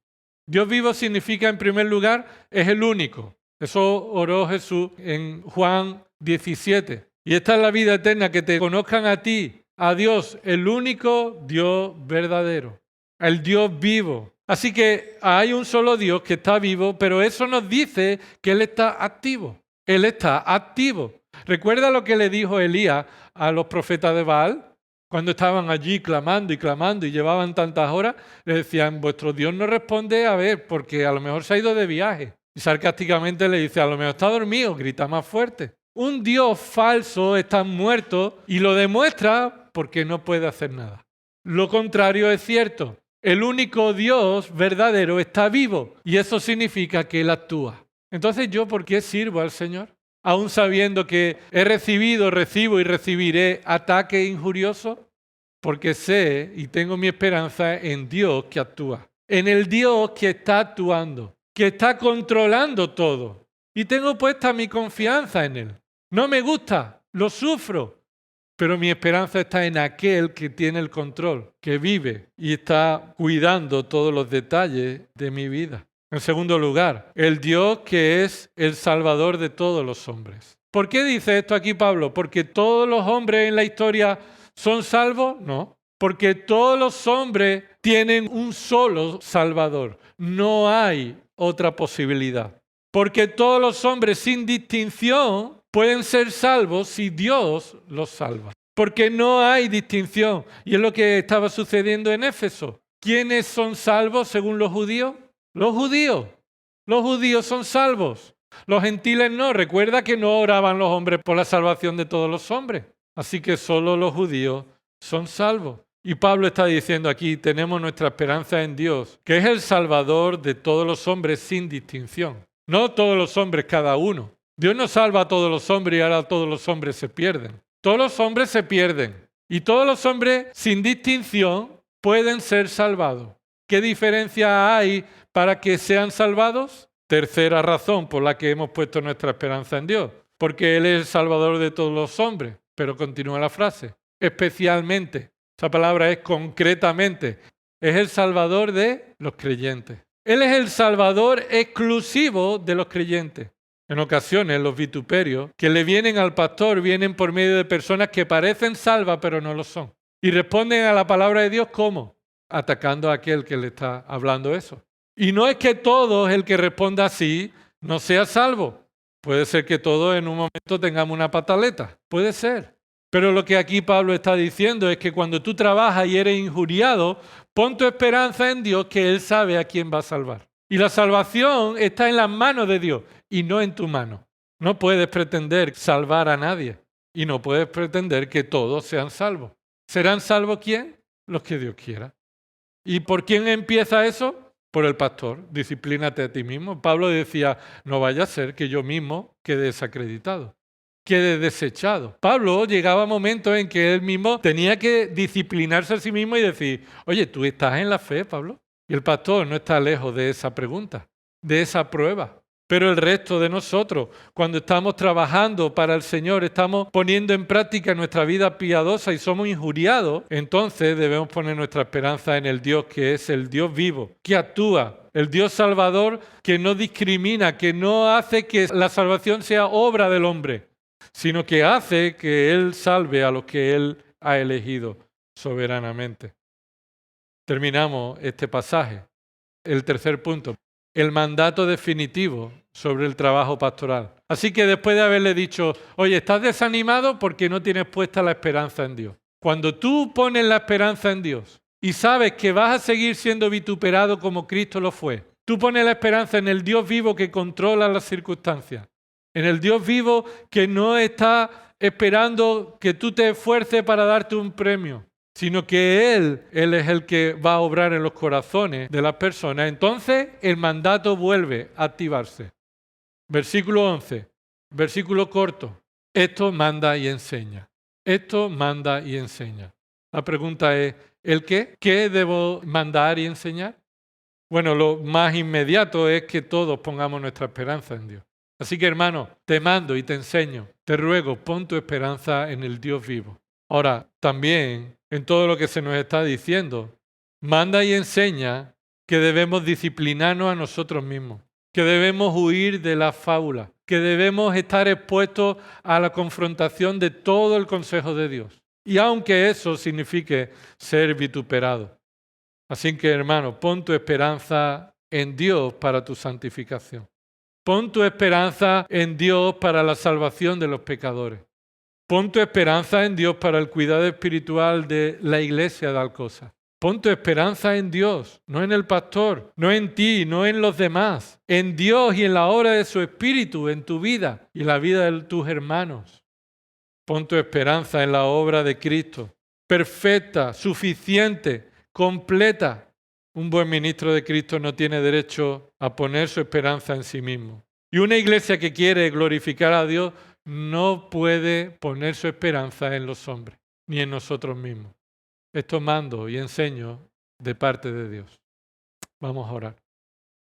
Dios vivo significa, en primer lugar, es el único. Eso oró Jesús en Juan 17. Y esta es la vida eterna, que te conozcan a ti, a Dios, el único Dios verdadero, el Dios vivo. Así que hay un solo Dios que está vivo, pero eso nos dice que Él está activo. Él está activo. ¿Recuerda lo que le dijo Elías a los profetas de Baal? Cuando estaban allí clamando y llevaban tantas horas, le decían, vuestro Dios no responde, a ver, porque a lo mejor se ha ido de viaje. Y sarcásticamente le dice, a lo mejor está dormido, grita más fuerte. Un Dios falso está muerto y lo demuestra porque no puede hacer nada. Lo contrario es cierto. El único Dios verdadero está vivo y eso significa que Él actúa. Entonces, ¿yo por qué sirvo al Señor? Aún sabiendo que he recibido, recibo y recibiré ataques injuriosos, porque sé y tengo mi esperanza en Dios que actúa, en el Dios que está actuando, que está controlando todo. Y tengo puesta mi confianza en Él. No me gusta, lo sufro, pero mi esperanza está en aquel que tiene el control, que vive y está cuidando todos los detalles de mi vida. En segundo lugar, el Dios que es el Salvador de todos los hombres. ¿Por qué dice esto aquí Pablo? ¿Porque todos los hombres en la historia son salvos? No, porque todos los hombres tienen un solo Salvador. No hay otra posibilidad. Porque todos los hombres sin distinción pueden ser salvos si Dios los salva. Porque no hay distinción. Y es lo que estaba sucediendo en Éfeso. ¿Quiénes son salvos según los judíos? Los judíos. Los judíos son salvos. Los gentiles no. Recuerda que no oraban los hombres por la salvación de todos los hombres. Así que solo los judíos son salvos. Y Pablo está diciendo aquí, tenemos nuestra esperanza en Dios, que es el Salvador de todos los hombres sin distinción. No todos los hombres cada uno. Dios no salva a todos los hombres y ahora todos los hombres se pierden. Todos los hombres se pierden. Y todos los hombres sin distinción pueden ser salvados. ¿Qué diferencia hay para que sean salvados? Tercera razón por la que hemos puesto nuestra esperanza en Dios. Porque Él es el Salvador de todos los hombres. Pero continúa la frase. Especialmente. Esa palabra es concretamente. Es el Salvador de los creyentes. Él es el Salvador exclusivo de los creyentes. En ocasiones los vituperios que le vienen al pastor vienen por medio de personas que parecen salvas pero no lo son. Y responden a la palabra de Dios ¿cómo? Atacando a aquel que le está hablando eso. Y no es que todo el que responda así no sea salvo. Puede ser que todos en un momento tengamos una pataleta. Puede ser. Pero lo que aquí Pablo está diciendo es que cuando tú trabajas y eres injuriado, pon tu esperanza en Dios, que Él sabe a quién va a salvar. Y la salvación está en las manos de Dios y no en tu mano. No puedes pretender salvar a nadie y no puedes pretender que todos sean salvos. ¿Serán salvos quién? Los que Dios quiera. ¿Y por quién empieza eso? Por el pastor. Disciplínate a ti mismo. Pablo decía, no vaya a ser que yo mismo quede desacreditado, quede desechado. Pablo llegaba a momentos en que él mismo tenía que disciplinarse a sí mismo y decir, oye, ¿tú estás en la fe, Pablo? Y el pastor no está lejos de esa pregunta, de esa prueba. Pero el resto de nosotros, cuando estamos trabajando para el Señor, estamos poniendo en práctica nuestra vida piadosa y somos injuriados, entonces debemos poner nuestra esperanza en el Dios que es el Dios vivo, que actúa el Dios salvador que no discrimina, que no hace que la salvación sea obra del hombre, sino que hace que Él salve a los que Él ha elegido soberanamente. Terminamos este pasaje. El tercer punto, el mandato definitivo sobre el trabajo pastoral. Así que después de haberle dicho, oye, estás desanimado porque no tienes puesta la esperanza en Dios. Cuando tú pones la esperanza en Dios y sabes que vas a seguir siendo vituperado como Cristo lo fue, tú pones la esperanza en el Dios vivo que controla las circunstancias, en el Dios vivo que no está esperando que tú te esfuerces para darte un premio, sino que Él es el que va a obrar en los corazones de las personas. Entonces el mandato vuelve a activarse. Versículo 11, versículo corto. Esto manda y enseña. Esto manda y enseña. La pregunta es, ¿el qué? ¿Qué debo mandar y enseñar? Bueno, lo más inmediato es que todos pongamos nuestra esperanza en Dios. Así que, hermano, te mando y te enseño, te ruego, pon tu esperanza en el Dios vivo. Ahora, también, en todo lo que se nos está diciendo, manda y enseña que debemos disciplinarnos a nosotros mismos, que debemos huir de la fábula, que debemos estar expuestos a la confrontación de todo el consejo de Dios. Y aunque eso signifique ser vituperado. Así que, hermano, pon tu esperanza en Dios para tu santificación. Pon tu esperanza en Dios para la salvación de los pecadores. Pon tu esperanza en Dios para el cuidado espiritual de la iglesia de Alcosa. Pon tu esperanza en Dios, no en el pastor, no en ti, no en los demás. En Dios y en la obra de su Espíritu, en tu vida y en la vida de tus hermanos. Pon tu esperanza en la obra de Cristo, perfecta, suficiente, completa. Un buen ministro de Cristo no tiene derecho a poner su esperanza en sí mismo. Y una iglesia que quiere glorificar a Dios no puede poner su esperanza en los hombres, ni en nosotros mismos. Esto mando y enseño de parte de Dios. Vamos a orar.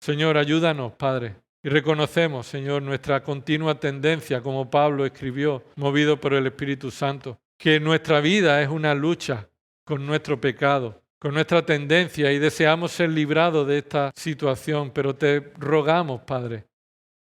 Señor, ayúdanos, Padre. Y reconocemos, Señor, nuestra continua tendencia, como Pablo escribió, movido por el Espíritu Santo, que nuestra vida es una lucha con nuestro pecado, con nuestra tendencia, y deseamos ser librados de esta situación, pero te rogamos, Padre,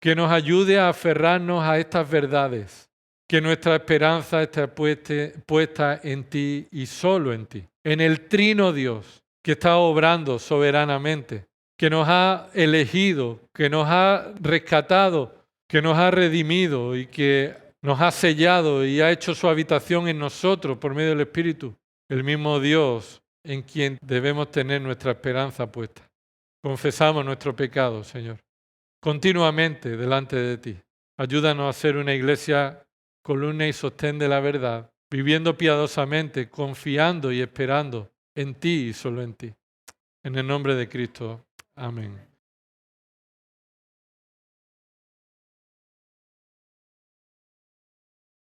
que nos ayude a aferrarnos a estas verdades, que nuestra esperanza esté puesta en ti y solo en ti, en el trino Dios que está obrando soberanamente, que nos ha elegido, que nos ha rescatado, que nos ha redimido y que nos ha sellado y ha hecho su habitación en nosotros por medio del Espíritu, el mismo Dios en quien debemos tener nuestra esperanza puesta. Confesamos nuestro pecado, Señor, continuamente delante de ti. Ayúdanos a ser una iglesia columna y sostén de la verdad, viviendo piadosamente, confiando y esperando en ti y solo en ti. En el nombre de Cristo. Amén.